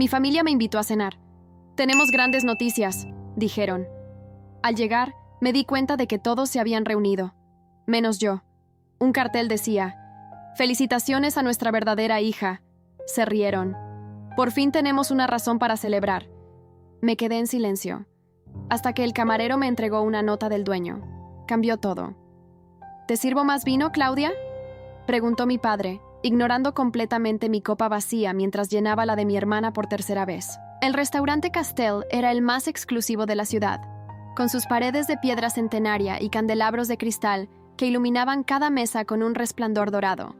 Mi familia me invitó a cenar. «Tenemos grandes noticias», dijeron. Al llegar, me di cuenta de que todos se habían reunido, menos yo. Un cartel decía: «Felicitaciones a nuestra verdadera hija». Se rieron. Por fin tenemos una razón para celebrar. Me quedé en silencio, hasta que el camarero me entregó una nota del dueño. Cambió todo. «¿Te sirvo más vino, Claudia?», preguntó mi padre, ignorando completamente mi copa vacía mientras llenaba la de mi hermana por tercera vez. El restaurante Castel era el más exclusivo de la ciudad, con sus paredes de piedra centenaria y candelabros de cristal que iluminaban cada mesa con un resplandor dorado.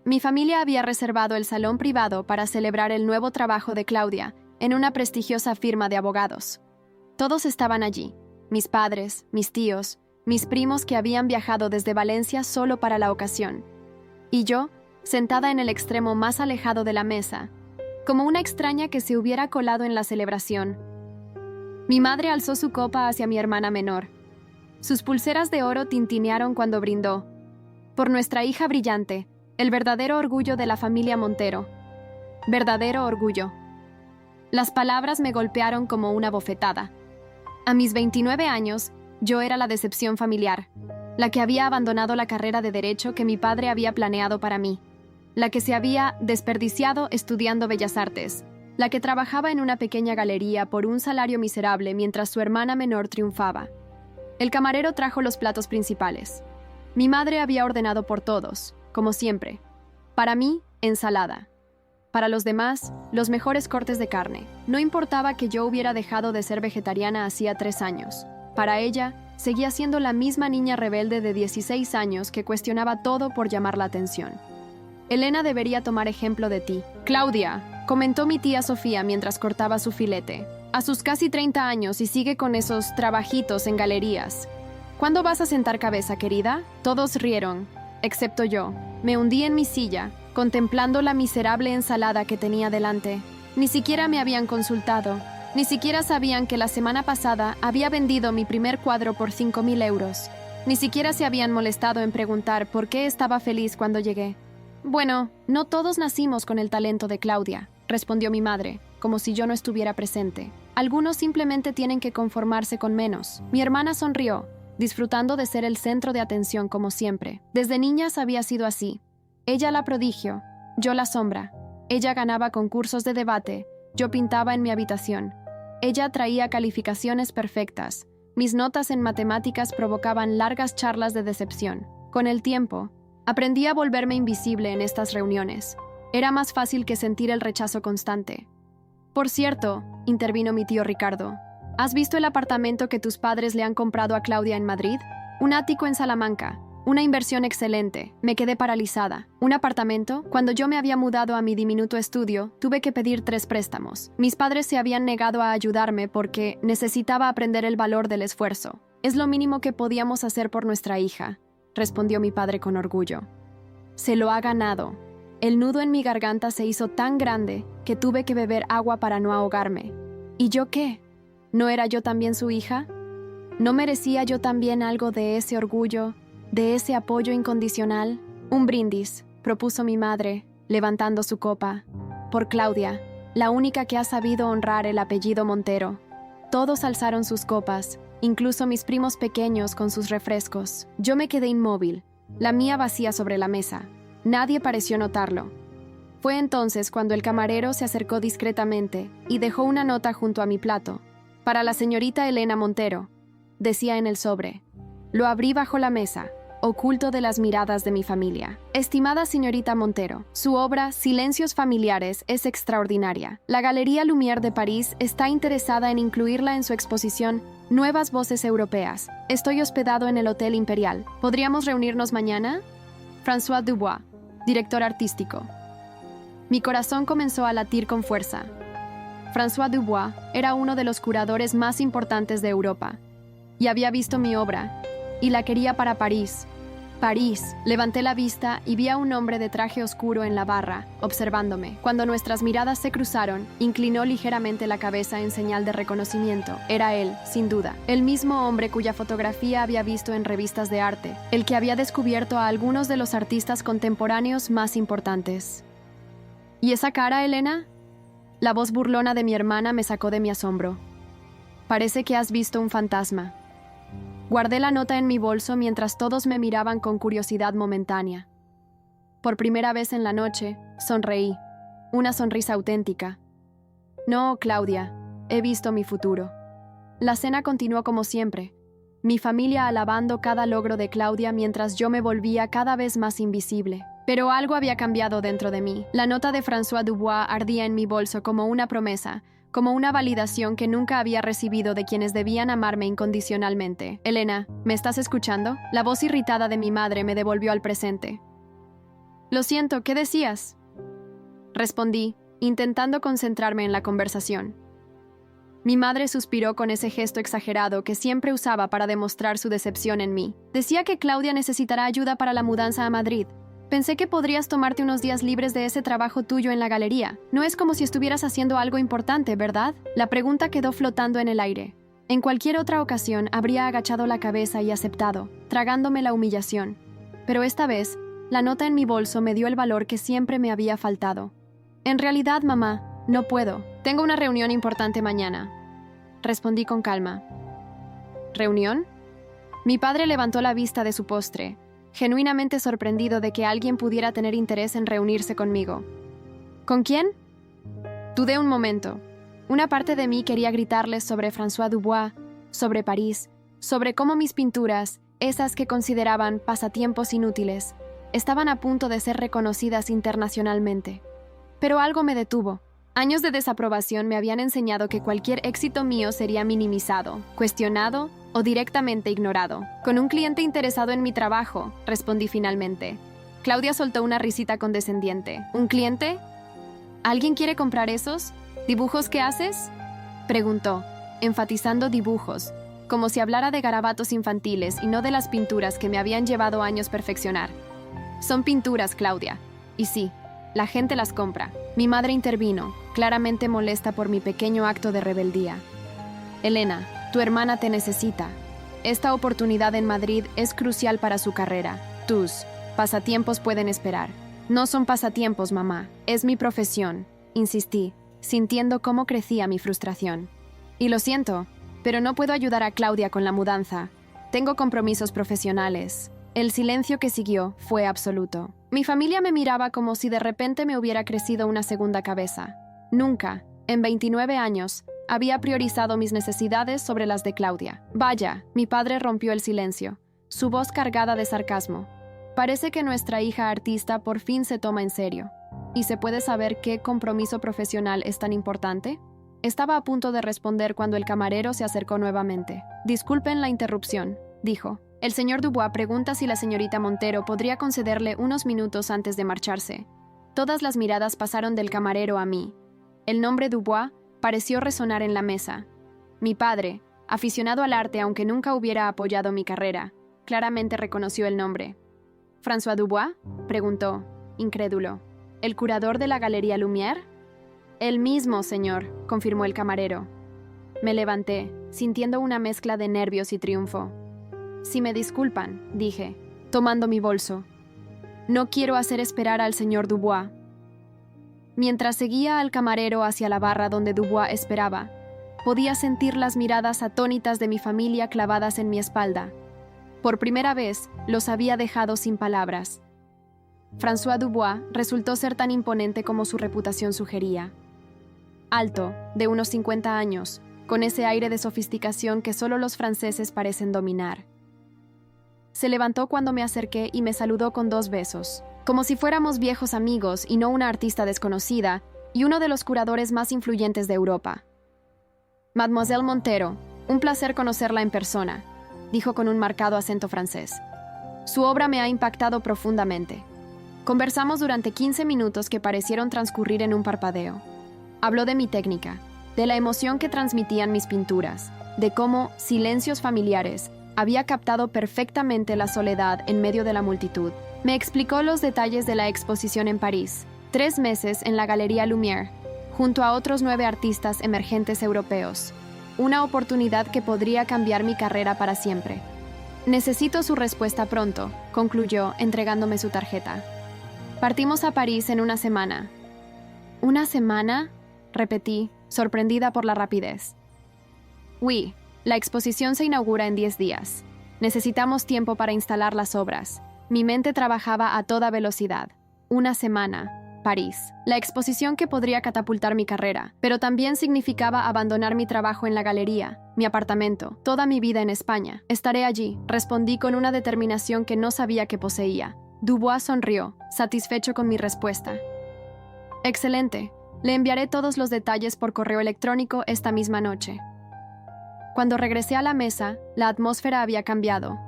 Mi familia había reservado el salón privado para celebrar el nuevo trabajo de Claudia en una prestigiosa firma de abogados. Todos estaban allí: mis padres, mis tíos, mis primos que habían viajado desde Valencia solo para la ocasión. Y yo, sentada en el extremo más alejado de la mesa, como una extraña que se hubiera colado en la celebración. Mi madre alzó su copa hacia mi hermana menor. Sus pulseras de oro tintinearon cuando brindó. Por nuestra hija brillante, el verdadero orgullo de la familia Montero. Verdadero orgullo. Las palabras me golpearon como una bofetada. A mis 29 años, yo era la decepción familiar, la que había abandonado la carrera de Derecho que mi padre había planeado para mí, la que se había desperdiciado estudiando Bellas Artes, la que trabajaba en una pequeña galería por un salario miserable mientras su hermana menor triunfaba. El camarero trajo los platos principales. Mi madre había ordenado por todos, como siempre. Para mí, ensalada. Para los demás, los mejores cortes de carne. No importaba que yo hubiera dejado de ser vegetariana hacía 3 años. Para ella, seguía siendo la misma niña rebelde de 16 años que cuestionaba todo por llamar la atención. Elena debería tomar ejemplo de ti. «Claudia», comentó mi tía Sofía mientras cortaba su filete, «a sus casi 30 años y sigue con esos trabajitos en galerías. ¿Cuándo vas a sentar cabeza, querida?». Todos rieron, excepto yo. Me hundí en mi silla, contemplando la miserable ensalada que tenía delante. Ni siquiera me habían consultado. Ni siquiera sabían que la semana pasada había vendido mi primer cuadro por 5.000 euros. Ni siquiera se habían molestado en preguntar por qué estaba feliz cuando llegué. «Bueno, no todos nacimos con el talento de Claudia», respondió mi madre, como si yo no estuviera presente. «Algunos simplemente tienen que conformarse con menos». Mi hermana sonrió, disfrutando de ser el centro de atención como siempre. Desde niñas había sido así. Ella la prodigio, yo la sombra. Ella ganaba concursos de debate, yo pintaba en mi habitación. Ella traía calificaciones perfectas. Mis notas en matemáticas provocaban largas charlas de decepción. Con el tiempo, aprendí a volverme invisible en estas reuniones. Era más fácil que sentir el rechazo constante. «Por cierto», intervino mi tío Ricardo, «¿has visto el apartamento que tus padres le han comprado a Claudia en Madrid? Un ático en Salamanca. Una inversión excelente». Me quedé paralizada. ¿Un apartamento? Cuando yo me había mudado a mi diminuto estudio, tuve que pedir 3 préstamos. Mis padres se habían negado a ayudarme porque necesitaba aprender el valor del esfuerzo. «Es lo mínimo que podíamos hacer por nuestra hija», respondió mi padre con orgullo. «Se lo ha ganado». El nudo en mi garganta se hizo tan grande que tuve que beber agua para no ahogarme. ¿Y yo qué? ¿No era yo también su hija? ¿No merecía yo también algo de ese orgullo, de ese apoyo incondicional? «Un brindis», propuso mi madre, levantando su copa. «Por Claudia, la única que ha sabido honrar el apellido Montero». Todos alzaron sus copas, incluso mis primos pequeños con sus refrescos. Yo me quedé inmóvil, la mía vacía sobre la mesa. Nadie pareció notarlo. Fue entonces cuando el camarero se acercó discretamente y dejó una nota junto a mi plato. «Para la señorita Elena Montero», decía en el sobre. Lo abrí bajo la mesa, oculto de las miradas de mi familia. «Estimada señorita Montero, su obra Silencios familiares es extraordinaria. La Galería Lumière de París está interesada en incluirla en su exposición Nuevas Voces Europeas. Estoy hospedado en el Hotel Imperial. ¿Podríamos reunirnos mañana? François Dubois, director artístico». Mi corazón comenzó a latir con fuerza. François Dubois era uno de los curadores más importantes de Europa, y había visto mi obra, y la quería para París. París. Levanté la vista y vi a un hombre de traje oscuro en la barra, observándome. Cuando nuestras miradas se cruzaron, inclinó ligeramente la cabeza en señal de reconocimiento. Era él, sin duda, el mismo hombre cuya fotografía había visto en revistas de arte, el que había descubierto a algunos de los artistas contemporáneos más importantes. «¿Y esa cara, Elena?». La voz burlona de mi hermana me sacó de mi asombro. Parece que has visto un fantasma. Guardé la nota en mi bolso mientras todos me miraban con curiosidad momentánea. Por primera vez en la noche, sonreí. Una sonrisa auténtica. No, Claudia, he visto mi futuro. La cena continuó como siempre, mi familia alabando cada logro de Claudia mientras yo me volvía cada vez más invisible. Pero algo había cambiado dentro de mí. La nota de François Dubois ardía en mi bolso como una promesa, como una validación que nunca había recibido de quienes debían amarme incondicionalmente. Elena, ¿me estás escuchando? La voz irritada de mi madre me devolvió al presente. Lo siento, ¿qué decías? Respondí, intentando concentrarme en la conversación. Mi madre suspiró con ese gesto exagerado que siempre usaba para demostrar su decepción en mí. Decía que Claudia necesitará ayuda para la mudanza a Madrid. Pensé que podrías tomarte unos días libres de ese trabajo tuyo en la galería. No es como si estuvieras haciendo algo importante, ¿verdad? La pregunta quedó flotando en el aire. En cualquier otra ocasión habría agachado la cabeza y aceptado, tragándome la humillación. Pero esta vez, la nota en mi bolso me dio el valor que siempre me había faltado. En realidad, mamá, no puedo. Tengo una reunión importante mañana. Respondí con calma. ¿Reunión? Mi padre levantó la vista de su postre, genuinamente sorprendido de que alguien pudiera tener interés en reunirse conmigo. ¿Con quién? Dudé un momento. Una parte de mí quería gritarles sobre François Dubois, sobre París, sobre cómo mis pinturas, esas que consideraban pasatiempos inútiles, estaban a punto de ser reconocidas internacionalmente. Pero algo me detuvo. Años de desaprobación me habían enseñado que cualquier éxito mío sería minimizado, cuestionado o directamente ignorado. Con un cliente interesado en mi trabajo, respondí finalmente. Claudia soltó una risita condescendiente. ¿Un cliente? ¿Alguien quiere comprar esos? ¿Dibujos que haces? Preguntó, enfatizando dibujos, como si hablara de garabatos infantiles y no de las pinturas que me habían llevado años perfeccionar. Son pinturas, Claudia. Y sí, la gente las compra. Mi madre intervino, claramente molesta por mi pequeño acto de rebeldía. Elena, tu hermana te necesita. Esta oportunidad en Madrid es crucial para su carrera. Tus pasatiempos pueden esperar. No son pasatiempos, mamá. Es mi profesión, insistí, sintiendo cómo crecía mi frustración. Y lo siento, pero no puedo ayudar a Claudia con la mudanza. Tengo compromisos profesionales. El silencio que siguió fue absoluto. Mi familia me miraba como si de repente me hubiera crecido una segunda cabeza. Nunca, en 29 años, había priorizado mis necesidades sobre las de Claudia. Vaya, mi padre rompió el silencio, su voz cargada de sarcasmo. Parece que nuestra hija artista por fin se toma en serio. ¿Y se puede saber qué compromiso profesional es tan importante? Estaba a punto de responder cuando el camarero se acercó nuevamente. Disculpen la interrupción, dijo. El señor Dubois pregunta si la señorita Montero podría concederle unos minutos antes de marcharse. Todas las miradas pasaron del camarero a mí. El nombre Dubois pareció resonar en la mesa. Mi padre, aficionado al arte aunque nunca hubiera apoyado mi carrera, claramente reconoció el nombre. ¿François Dubois?, preguntó, incrédulo. ¿El curador de la Galería Lumière? El mismo, señor, confirmó el camarero. Me levanté, sintiendo una mezcla de nervios y triunfo. Si me disculpan, dije, tomando mi bolso. No quiero hacer esperar al señor Dubois. Mientras seguía al camarero hacia la barra donde Dubois esperaba, podía sentir las miradas atónitas de mi familia clavadas en mi espalda. Por primera vez, los había dejado sin palabras. François Dubois resultó ser tan imponente como su reputación sugería. Alto, de unos 50 años, con ese aire de sofisticación que solo los franceses parecen dominar. Se levantó cuando me acerqué y me saludó con 2 besos, como si fuéramos viejos amigos y no una artista desconocida y uno de los curadores más influyentes de Europa. Mademoiselle Montero, un placer conocerla en persona, dijo con un marcado acento francés. Su obra me ha impactado profundamente. Conversamos durante 15 minutos que parecieron transcurrir en un parpadeo. Habló de mi técnica, de la emoción que transmitían mis pinturas, de cómo silencios familiares había captado perfectamente la soledad en medio de la multitud. Me explicó los detalles de la exposición en París, 3 meses en la Galería Lumière, junto a otros 9 artistas emergentes europeos. Una oportunidad que podría cambiar mi carrera para siempre. Necesito su respuesta pronto, concluyó, entregándome su tarjeta. Partimos a París en una semana. ¿Una semana? repetí, sorprendida por la rapidez. Oui, la exposición se inaugura en 10 días. Necesitamos tiempo para instalar las obras. Mi mente trabajaba a toda velocidad. Una semana. París. La exposición que podría catapultar mi carrera, pero también significaba abandonar mi trabajo en la galería, mi apartamento, toda mi vida en España. Estaré allí, respondí con una determinación que no sabía que poseía. Dubois sonrió, satisfecho con mi respuesta. Excelente. Le enviaré todos los detalles por correo electrónico esta misma noche. Cuando regresé a la mesa, la atmósfera había cambiado.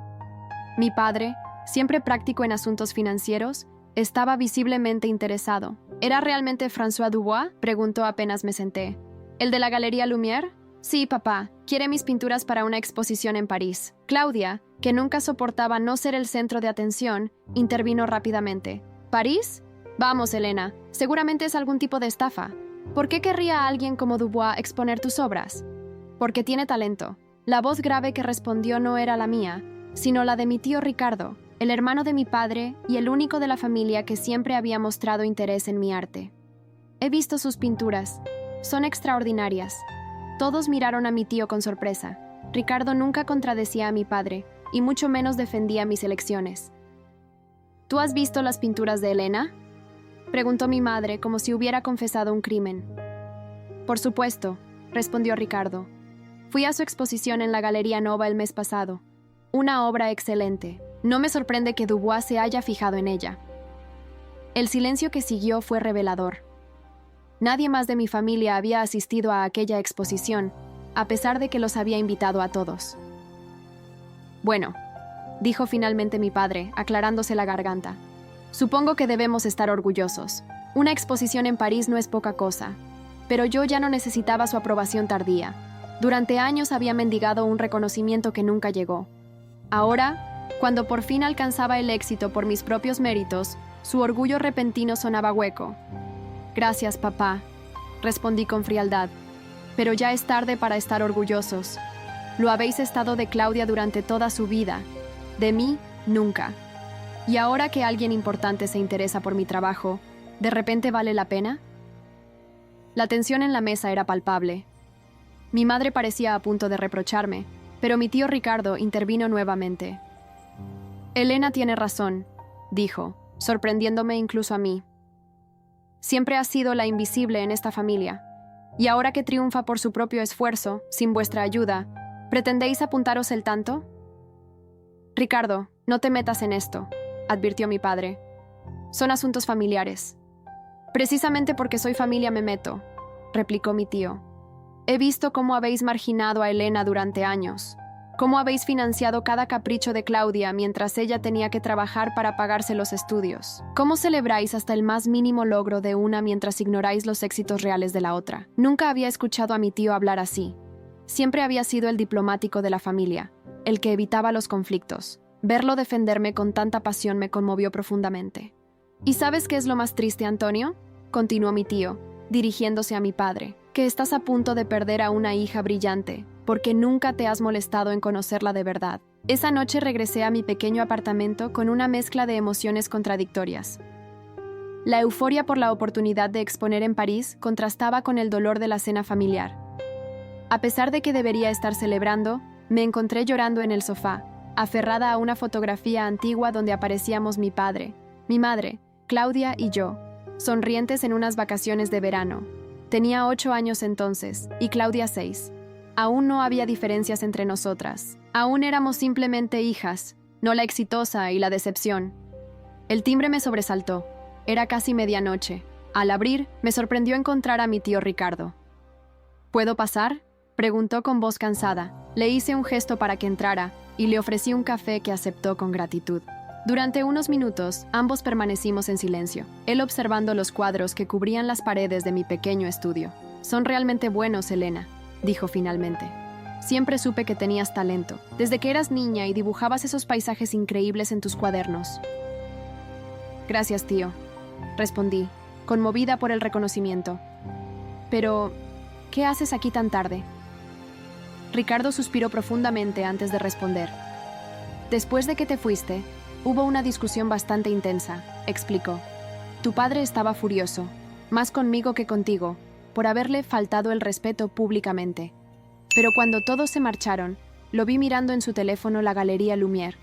Mi padre, siempre práctico en asuntos financieros, estaba visiblemente interesado. ¿Era realmente François Dubois?, preguntó apenas me senté. ¿El de la Galería Lumière? Sí, papá. Quiere mis pinturas para una exposición en París. Claudia, que nunca soportaba no ser el centro de atención, intervino rápidamente. ¿París? Vamos, Elena. Seguramente es algún tipo de estafa. ¿Por qué querría alguien como Dubois exponer tus obras? Porque tiene talento. La voz grave que respondió no era la mía, sino la de mi tío Ricardo, el hermano de mi padre y el único de la familia que siempre había mostrado interés en mi arte. He visto sus pinturas. Son extraordinarias. Todos miraron a mi tío con sorpresa. Ricardo nunca contradecía a mi padre, y mucho menos defendía mis elecciones. ¿Tú has visto las pinturas de Elena?, preguntó mi madre como si hubiera confesado un crimen. Por supuesto, respondió Ricardo. Fui a su exposición en la Galería Nova el mes pasado. Una obra excelente. No me sorprende que Dubois se haya fijado en ella. El silencio que siguió fue revelador. Nadie más de mi familia había asistido a aquella exposición, a pesar de que los había invitado a todos. Bueno, dijo finalmente mi padre, aclarándose la garganta. Supongo que debemos estar orgullosos. Una exposición en París no es poca cosa. Pero yo ya no necesitaba su aprobación tardía. Durante años había mendigado un reconocimiento que nunca llegó. Ahora, cuando por fin alcanzaba el éxito por mis propios méritos, su orgullo repentino sonaba hueco. Gracias, papá, respondí con frialdad. Pero ya es tarde para estar orgullosos. Lo habéis estado de Claudia durante toda su vida. De mí, nunca. ¿Y ahora que alguien importante se interesa por mi trabajo, de repente vale la pena? La tensión en la mesa era palpable. Mi madre parecía a punto de reprocharme, pero mi tío Ricardo intervino nuevamente. Elena tiene razón, dijo, sorprendiéndome incluso a mí. Siempre ha sido la invisible en esta familia, y ahora que triunfa por su propio esfuerzo, sin vuestra ayuda, ¿pretendéis apuntaros el tanto? Ricardo, no te metas en esto, advirtió mi padre. Son asuntos familiares. Precisamente porque soy familia me meto, replicó mi tío. He visto cómo habéis marginado a Elena durante años, cómo habéis financiado cada capricho de Claudia mientras ella tenía que trabajar para pagarse los estudios. ¿Cómo celebráis hasta el más mínimo logro de una mientras ignoráis los éxitos reales de la otra? Nunca había escuchado a mi tío hablar así. Siempre había sido el diplomático de la familia, el que evitaba los conflictos. Verlo defenderme con tanta pasión me conmovió profundamente. ¿Y sabes qué es lo más triste, Antonio?, continuó mi tío, dirigiéndose a mi padre, que estás a punto de perder a una hija brillante, porque nunca te has molestado en conocerla de verdad. Esa noche regresé a mi pequeño apartamento con una mezcla de emociones contradictorias. La euforia por la oportunidad de exponer en París contrastaba con el dolor de la cena familiar. A pesar de que debería estar celebrando, me encontré llorando en el sofá, aferrada a una fotografía antigua donde aparecíamos mi padre, mi madre, Claudia y yo, sonrientes en unas vacaciones de verano. Tenía 8 años entonces, y Claudia 6. Aún no había diferencias entre nosotras. Aún éramos simplemente hijas, no la exitosa y la decepción. El timbre me sobresaltó. Era casi medianoche. Al abrir, me sorprendió encontrar a mi tío Ricardo. ¿Puedo pasar?, preguntó con voz cansada. Le hice un gesto para que entrara y le ofrecí un café que aceptó con gratitud. Durante unos minutos, ambos permanecimos en silencio, él observando los cuadros que cubrían las paredes de mi pequeño estudio. Son realmente buenos, Elena, dijo finalmente. Siempre supe que tenías talento, desde que eras niña y dibujabas esos paisajes increíbles en tus cuadernos. Gracias, tío, respondí, conmovida por el reconocimiento. Pero, ¿qué haces aquí tan tarde? Ricardo suspiró profundamente antes de responder. Después de que te fuiste, hubo una discusión bastante intensa, explicó. Tu padre estaba furioso, más conmigo que contigo, por haberle faltado el respeto públicamente. Pero cuando todos se marcharon, lo vi mirando en su teléfono la Galería Lumière.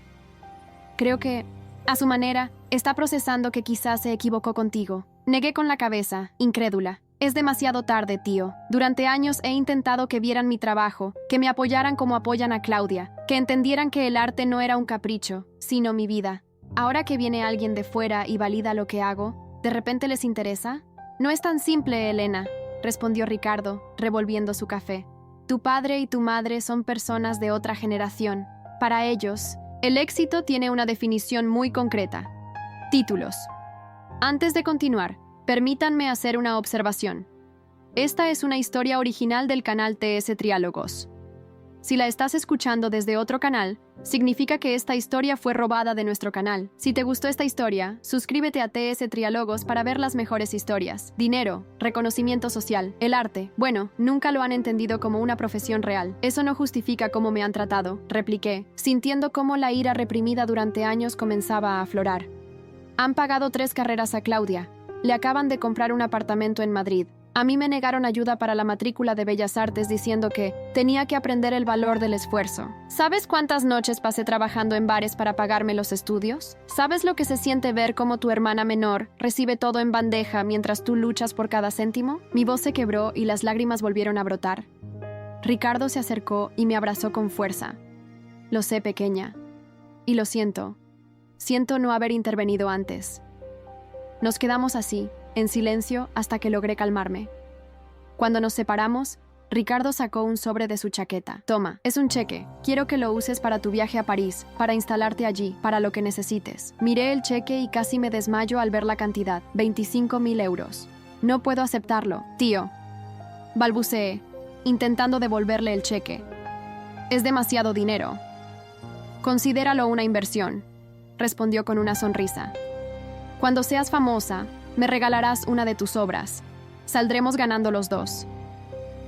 Creo que, a su manera, está procesando que quizás se equivocó contigo. Negué con la cabeza, incrédula. Es demasiado tarde, tío. Durante años he intentado que vieran mi trabajo, que me apoyaran como apoyan a Claudia, que entendieran que el arte no era un capricho, sino mi vida. Ahora que viene alguien de fuera y valida lo que hago, ¿de repente les interesa? No es tan simple, Elena, respondió Ricardo, revolviendo su café. Tu padre y tu madre son personas de otra generación. Para ellos, el éxito tiene una definición muy concreta. Títulos. Antes de continuar, permítanme hacer una observación. Esta es una historia original del canal TS Triálogos. Si la estás escuchando desde otro canal, significa que esta historia fue robada de nuestro canal. Si te gustó esta historia, suscríbete a TS Triálogos para ver las mejores historias. Dinero, reconocimiento social, el arte. Bueno, nunca lo han entendido como una profesión real. Eso no justifica cómo me han tratado, repliqué, sintiendo cómo la ira reprimida durante años comenzaba a aflorar. Han pagado 3 carreras a Claudia. Le acaban de comprar un apartamento en Madrid. A mí me negaron ayuda para la matrícula de Bellas Artes diciendo que tenía que aprender el valor del esfuerzo. ¿Sabes cuántas noches pasé trabajando en bares para pagarme los estudios? ¿Sabes lo que se siente ver cómo tu hermana menor recibe todo en bandeja mientras tú luchas por cada céntimo? Mi voz se quebró y las lágrimas volvieron a brotar. Ricardo se acercó y me abrazó con fuerza. Lo sé, pequeña. Y lo siento. Siento no haber intervenido antes. Nos quedamos así, en silencio, hasta que logré calmarme. Cuando nos separamos, Ricardo sacó un sobre de su chaqueta. Toma, es un cheque. Quiero que lo uses para tu viaje a París, para instalarte allí, para lo que necesites. Miré el cheque y casi me desmayo al ver la cantidad, 25.000 euros. No puedo aceptarlo, tío. Balbuceé, intentando devolverle el cheque. Es demasiado dinero. Considéralo una inversión, respondió con una sonrisa. Cuando seas famosa, me regalarás una de tus obras. Saldremos ganando los dos.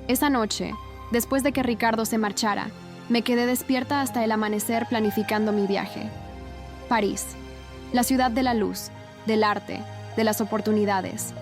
Esa noche, después de que Ricardo se marchara, me quedé despierta hasta el amanecer planificando mi viaje. París, la ciudad de la luz, del arte, de las oportunidades.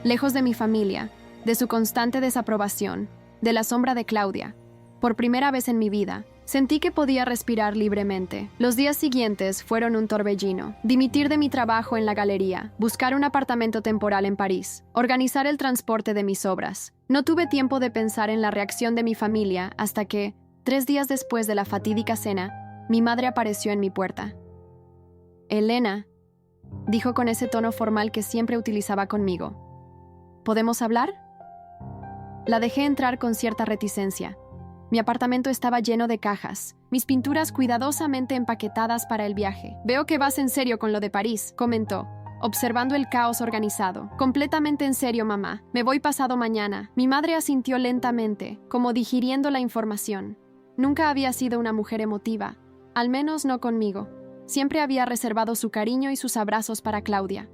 Lejos de mi familia, de su constante desaprobación, de la sombra de Claudia. Por primera vez en mi vida, sentí que podía respirar libremente. Los días siguientes fueron un torbellino. Dimitir de mi trabajo en la galería, buscar un apartamento temporal en París, organizar el transporte de mis obras. No tuve tiempo de pensar en la reacción de mi familia hasta que, 3 días después de la fatídica cena, mi madre apareció en mi puerta. «Elena», dijo con ese tono formal que siempre utilizaba conmigo. «¿Podemos hablar?» La dejé entrar con cierta reticencia. Mi apartamento estaba lleno de cajas, mis pinturas cuidadosamente empaquetadas para el viaje. «Veo que vas en serio con lo de París», comentó, observando el caos organizado. «Completamente en serio, mamá. Me voy pasado mañana». Mi madre asintió lentamente, como digiriendo la información. Nunca había sido una mujer emotiva, al menos no conmigo. Siempre había reservado su cariño y sus abrazos para Claudia.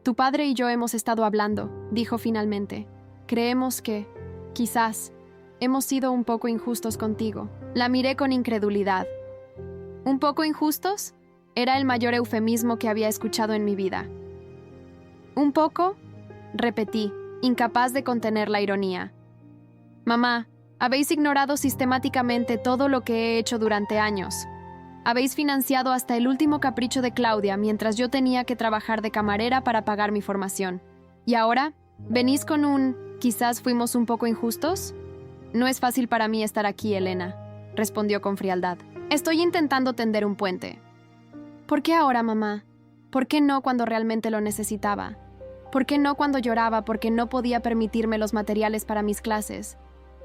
«Tu padre y yo hemos estado hablando», dijo finalmente. «Creemos que, quizás, hemos sido un poco injustos contigo». La miré con incredulidad. ¿Un poco injustos? Era el mayor eufemismo que había escuchado en mi vida. ¿Un poco?, repetí, incapaz de contener la ironía. «Mamá, habéis ignorado sistemáticamente todo lo que he hecho durante años. Habéis financiado hasta el último capricho de Claudia mientras yo tenía que trabajar de camarera para pagar mi formación. ¿Y ahora, venís con un «quizás fuimos un poco injustos»? No es fácil para mí estar aquí, Elena», respondió con frialdad. «Estoy intentando tender un puente». «¿Por qué ahora, mamá? ¿Por qué no cuando realmente lo necesitaba? ¿Por qué no cuando lloraba porque no podía permitirme los materiales para mis clases?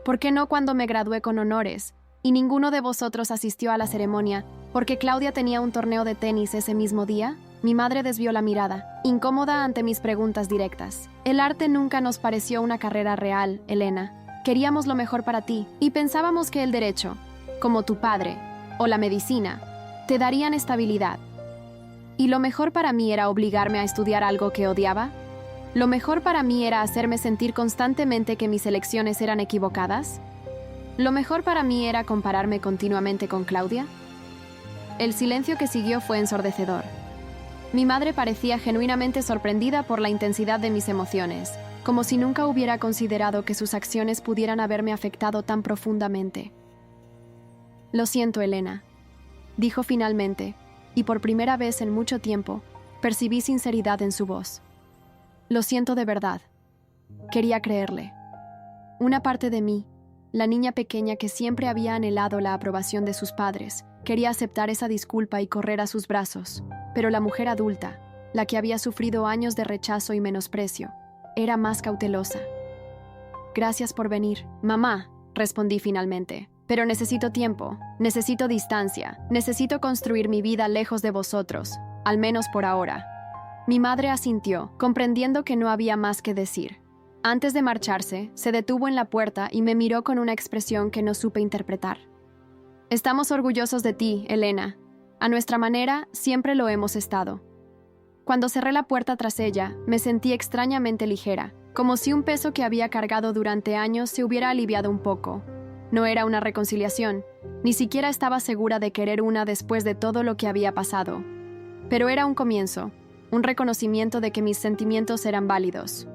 ¿Por qué no cuando me gradué con honores y ninguno de vosotros asistió a la ceremonia porque Claudia tenía un torneo de tenis ese mismo día?» Mi madre desvió la mirada, incómoda ante mis preguntas directas. «El arte nunca nos pareció una carrera real, Elena. Queríamos lo mejor para ti y pensábamos que el derecho, como tu padre, o la medicina, te darían estabilidad. ¿Y lo mejor para mí era obligarme a estudiar algo que odiaba? ¿Lo mejor para mí era hacerme sentir constantemente que mis elecciones eran equivocadas? ¿Lo mejor para mí era compararme continuamente con Claudia?» El silencio que siguió fue ensordecedor. Mi madre parecía genuinamente sorprendida por la intensidad de mis emociones, como si nunca hubiera considerado que sus acciones pudieran haberme afectado tan profundamente. «Lo siento, Elena», dijo finalmente, y por primera vez en mucho tiempo, percibí sinceridad en su voz. «Lo siento de verdad». Quería creerle. Una parte de mí, la niña pequeña que siempre había anhelado la aprobación de sus padres, quería aceptar esa disculpa y correr a sus brazos, pero la mujer adulta, la que había sufrido años de rechazo y menosprecio, era más cautelosa. «Gracias por venir, mamá», respondí finalmente. «Pero necesito tiempo, necesito distancia, necesito construir mi vida lejos de vosotros, al menos por ahora». Mi madre asintió, comprendiendo que no había más que decir. Antes de marcharse, se detuvo en la puerta y me miró con una expresión que no supe interpretar. «Estamos orgullosos de ti, Elena. A nuestra manera, siempre lo hemos estado». Cuando cerré la puerta tras ella, me sentí extrañamente ligera, como si un peso que había cargado durante años se hubiera aliviado un poco. No era una reconciliación, ni siquiera estaba segura de querer una después de todo lo que había pasado. Pero era un comienzo, un reconocimiento de que mis sentimientos eran válidos.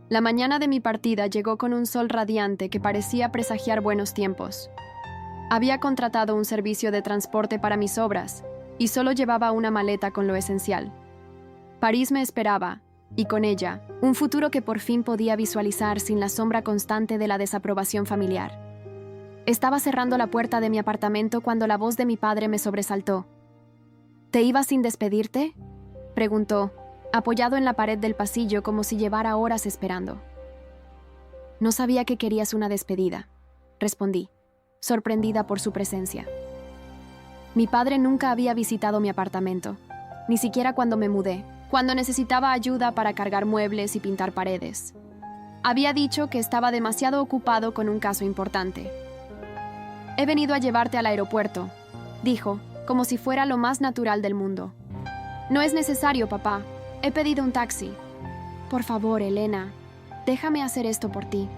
La mañana de mi partida llegó con un sol radiante que parecía presagiar buenos tiempos. Había contratado un servicio de transporte para mis obras, y solo llevaba una maleta con lo esencial. París me esperaba, y con ella, un futuro que por fin podía visualizar sin la sombra constante de la desaprobación familiar. Estaba cerrando la puerta de mi apartamento cuando la voz de mi padre me sobresaltó. «¿Te ibas sin despedirte?», preguntó, apoyado en la pared del pasillo como si llevara horas esperando. «No sabía que querías una despedida», respondí, sorprendida por su presencia. Mi padre nunca había visitado mi apartamento, ni siquiera cuando me mudé, cuando necesitaba ayuda para cargar muebles y pintar paredes. Había dicho que estaba demasiado ocupado con un caso importante. «He venido a llevarte al aeropuerto», dijo, como si fuera lo más natural del mundo. «No es necesario, papá. He pedido un taxi». «Por favor, Elena, déjame hacer esto por ti».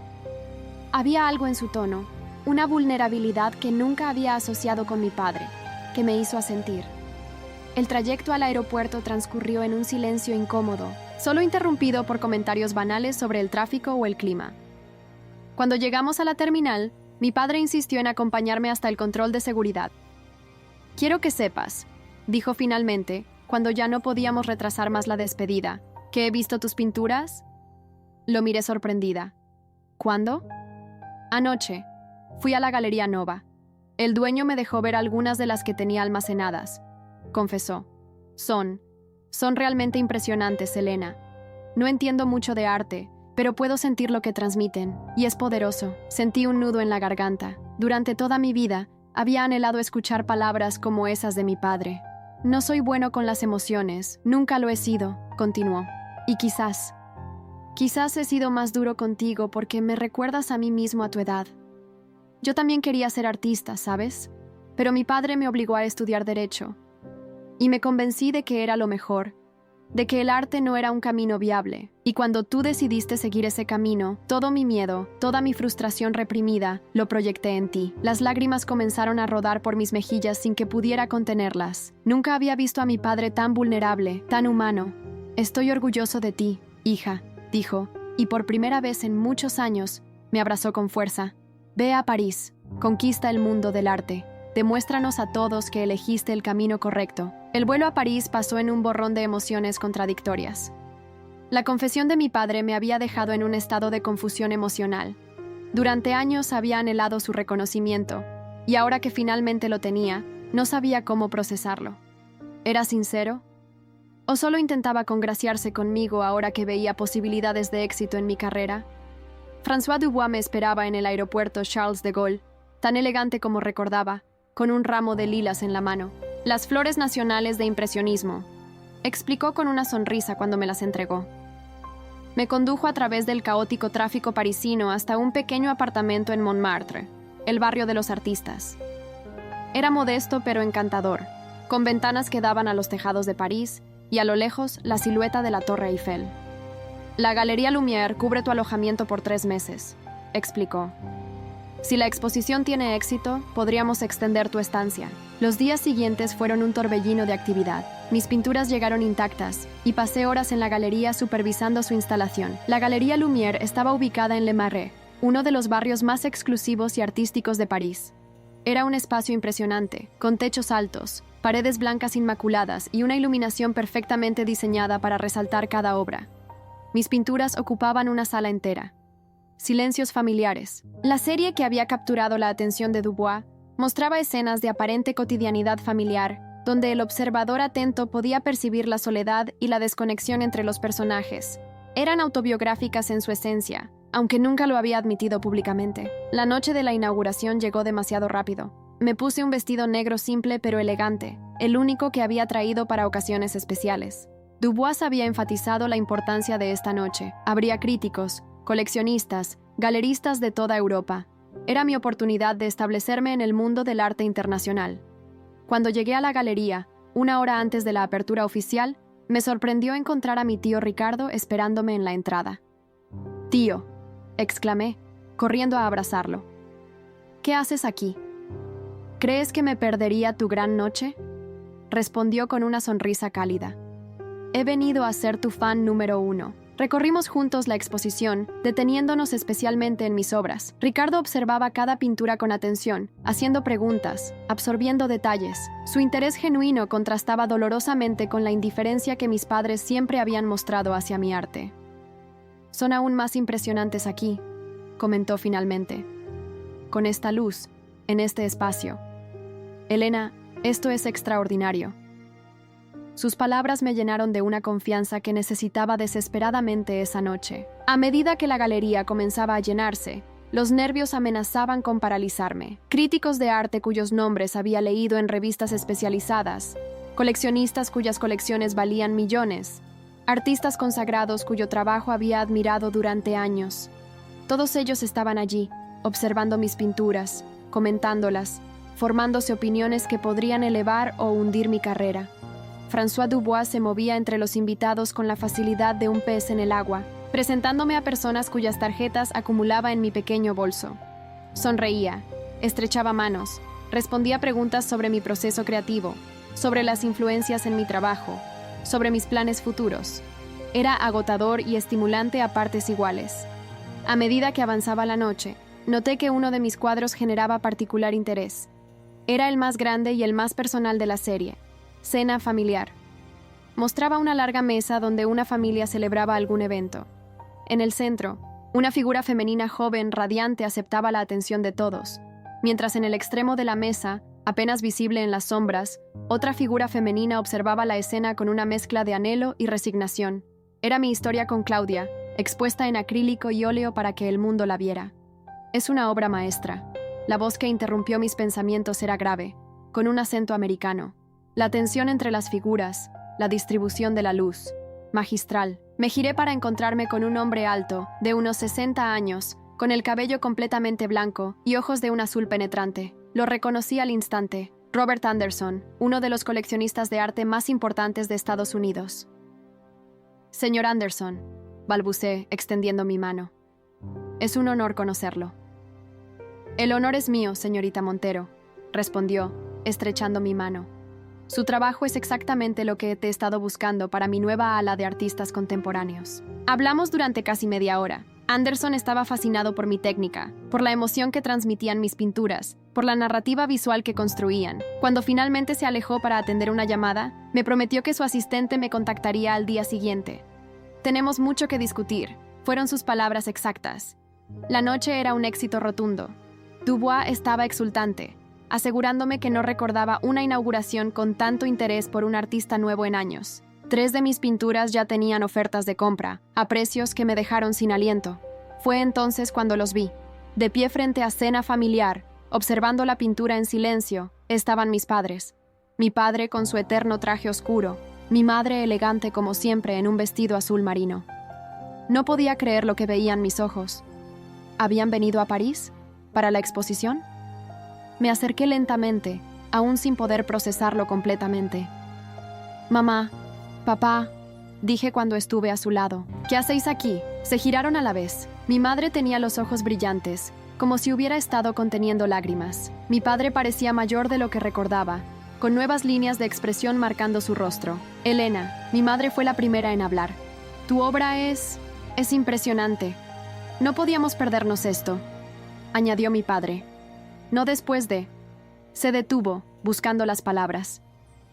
Había algo en su tono, una vulnerabilidad que nunca había asociado con mi padre, que me hizo asentir. El trayecto al aeropuerto transcurrió en un silencio incómodo, solo interrumpido por comentarios banales sobre el tráfico o el clima. Cuando llegamos a la terminal, mi padre insistió en acompañarme hasta el control de seguridad. «Quiero que sepas», dijo finalmente, cuando ya no podíamos retrasar más la despedida, «que he visto tus pinturas». Lo miré sorprendida. «¿Cuándo?» «Anoche. Fui a la Galería Nova. El dueño me dejó ver algunas de las que tenía almacenadas», confesó. Son realmente impresionantes, Elena. No entiendo mucho de arte, pero puedo sentir lo que transmiten, y es poderoso». Sentí un nudo en la garganta. Durante toda mi vida, había anhelado escuchar palabras como esas de mi padre. «No soy bueno con las emociones, nunca lo he sido», continuó. «Y quizás he sido más duro contigo porque me recuerdas a mí mismo a tu edad. Yo también quería ser artista, ¿sabes? Pero mi padre me obligó a estudiar Derecho. Y me convencí de que era lo mejor, de que el arte no era un camino viable. Y cuando tú decidiste seguir ese camino, todo mi miedo, toda mi frustración reprimida, lo proyecté en ti». Las lágrimas comenzaron a rodar por mis mejillas sin que pudiera contenerlas. Nunca había visto a mi padre tan vulnerable, tan humano. «Estoy orgulloso de ti, hija», dijo, y por primera vez en muchos años, me abrazó con fuerza. «Ve a París, conquista el mundo del arte. Demuéstranos a todos que elegiste el camino correcto». El vuelo a París pasó en un borrón de emociones contradictorias. La confesión de mi padre me había dejado en un estado de confusión emocional. Durante años había anhelado su reconocimiento, y ahora que finalmente lo tenía, no sabía cómo procesarlo. ¿Era sincero? ¿O solo intentaba congraciarse conmigo ahora que veía posibilidades de éxito en mi carrera? François Dubois me esperaba en el aeropuerto Charles de Gaulle, tan elegante como recordaba, con un ramo de lilas en la mano. «Las flores nacionales de impresionismo», explicó con una sonrisa cuando me las entregó. Me condujo a través del caótico tráfico parisino hasta un pequeño apartamento en Montmartre, el barrio de los artistas. Era modesto pero encantador, con ventanas que daban a los tejados de París y a lo lejos la silueta de la Torre Eiffel. «La Galería Lumière cubre tu alojamiento por 3 meses», explicó. «Si la exposición tiene éxito, podríamos extender tu estancia». Los días siguientes fueron un torbellino de actividad. Mis pinturas llegaron intactas, y pasé horas en la galería supervisando su instalación. La Galería Lumière estaba ubicada en Le Marais, uno de los barrios más exclusivos y artísticos de París. Era un espacio impresionante, con techos altos, paredes blancas inmaculadas y una iluminación perfectamente diseñada para resaltar cada obra. Mis pinturas ocupaban una sala entera. Silencios familiares. La serie que había capturado la atención de Dubois mostraba escenas de aparente cotidianidad familiar, donde el observador atento podía percibir la soledad y la desconexión entre los personajes. Eran autobiográficas en su esencia, aunque nunca lo había admitido públicamente. La noche de la inauguración llegó demasiado rápido. Me puse un vestido negro simple pero elegante, el único que había traído para ocasiones especiales. Dubois había enfatizado la importancia de esta noche. Habría críticos, coleccionistas, galeristas de toda Europa. Era mi oportunidad de establecerme en el mundo del arte internacional. Cuando llegué a la galería, 1 hora antes de la apertura oficial, me sorprendió encontrar a mi tío Ricardo esperándome en la entrada. «Tío», exclamé, corriendo a abrazarlo. «¿Qué haces aquí? ¿Crees que me perdería tu gran noche?», respondió con una sonrisa cálida. «He venido a ser tu fan número 1». Recorrimos juntos la exposición, deteniéndonos especialmente en mis obras. Ricardo observaba cada pintura con atención, haciendo preguntas, absorbiendo detalles. Su interés genuino contrastaba dolorosamente con la indiferencia que mis padres siempre habían mostrado hacia mi arte. «Son aún más impresionantes aquí», comentó finalmente. «Con esta luz, en este espacio. Elena, esto es extraordinario». Sus palabras me llenaron de una confianza que necesitaba desesperadamente esa noche. A medida que la galería comenzaba a llenarse, los nervios amenazaban con paralizarme. Críticos de arte cuyos nombres había leído en revistas especializadas, coleccionistas cuyas colecciones valían millones, artistas consagrados cuyo trabajo había admirado durante años. Todos ellos estaban allí, observando mis pinturas, comentándolas, formándose opiniones que podrían elevar o hundir mi carrera. François Dubois se movía entre los invitados con la facilidad de un pez en el agua, presentándome a personas cuyas tarjetas acumulaba en mi pequeño bolso. Sonreía, estrechaba manos, respondía preguntas sobre mi proceso creativo, sobre las influencias en mi trabajo, sobre mis planes futuros. Era agotador y estimulante a partes iguales. A medida que avanzaba la noche, noté que uno de mis cuadros generaba particular interés. Era el más grande y el más personal de la serie. Cena familiar. Mostraba una larga mesa donde una familia celebraba algún evento. En el centro, una figura femenina joven, radiante, aceptaba la atención de todos, mientras en el extremo de la mesa, apenas visible en las sombras, otra figura femenina observaba la escena con una mezcla de anhelo y resignación. Era mi historia con Claudia, expuesta en acrílico y óleo para que el mundo la viera. Es una obra maestra. La voz que interrumpió mis pensamientos era grave, con un acento americano. La tensión entre las figuras, la distribución de la luz, magistral. Me giré para encontrarme con un hombre alto, de unos 60 años, con el cabello completamente blanco y ojos de un azul penetrante. Lo reconocí al instante. Robert Anderson, uno de los coleccionistas de arte más importantes de Estados Unidos. «Señor Anderson», balbuceé, extendiendo mi mano. «Es un honor conocerlo». «El honor es mío, señorita Montero», respondió, estrechando mi mano. «Su trabajo es exactamente lo que te he estado buscando para mi nueva ala de artistas contemporáneos». Hablamos durante casi media hora. Anderson estaba fascinado por mi técnica, por la emoción que transmitían mis pinturas, por la narrativa visual que construían. Cuando finalmente se alejó para atender una llamada, me prometió que su asistente me contactaría al día siguiente. «Tenemos mucho que discutir», fueron sus palabras exactas. La noche era un éxito rotundo. Dubois estaba exultante, asegurándome que no recordaba una inauguración con tanto interés por un artista nuevo en años. 3 de mis pinturas ya tenían ofertas de compra, a precios que me dejaron sin aliento. Fue entonces cuando los vi. De pie frente a cena familiar, observando la pintura en silencio, estaban mis padres. Mi padre con su eterno traje oscuro, mi madre elegante como siempre en un vestido azul marino. No podía creer lo que veían mis ojos. ¿Habían venido a París? ¿Para la exposición? Me acerqué lentamente, aún sin poder procesarlo completamente. «Mamá, papá», dije cuando estuve a su lado. «¿Qué hacéis aquí?». Se giraron a la vez. Mi madre tenía los ojos brillantes, como si hubiera estado conteniendo lágrimas. Mi padre parecía mayor de lo que recordaba, con nuevas líneas de expresión marcando su rostro. Elena, mi madre fue la primera en hablar. Tu obra es impresionante. No podíamos perdernos esto, añadió mi padre. No después de... Se detuvo, buscando las palabras.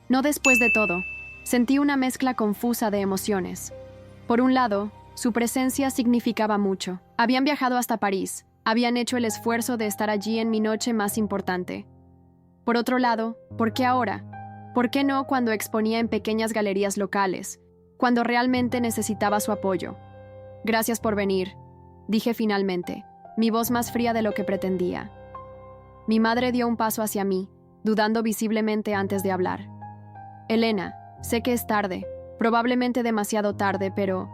No después de todo. Sentí una mezcla confusa de emociones. Por un lado, su presencia significaba mucho. Habían viajado hasta París, habían hecho el esfuerzo de estar allí en mi noche más importante. Por otro lado, ¿por qué ahora? ¿Por qué no cuando exponía en pequeñas galerías locales, cuando realmente necesitaba su apoyo? Gracias por venir, dije finalmente, mi voz más fría de lo que pretendía. Mi madre dio un paso hacia mí, dudando visiblemente antes de hablar. Elena, sé que es tarde, probablemente demasiado tarde, pero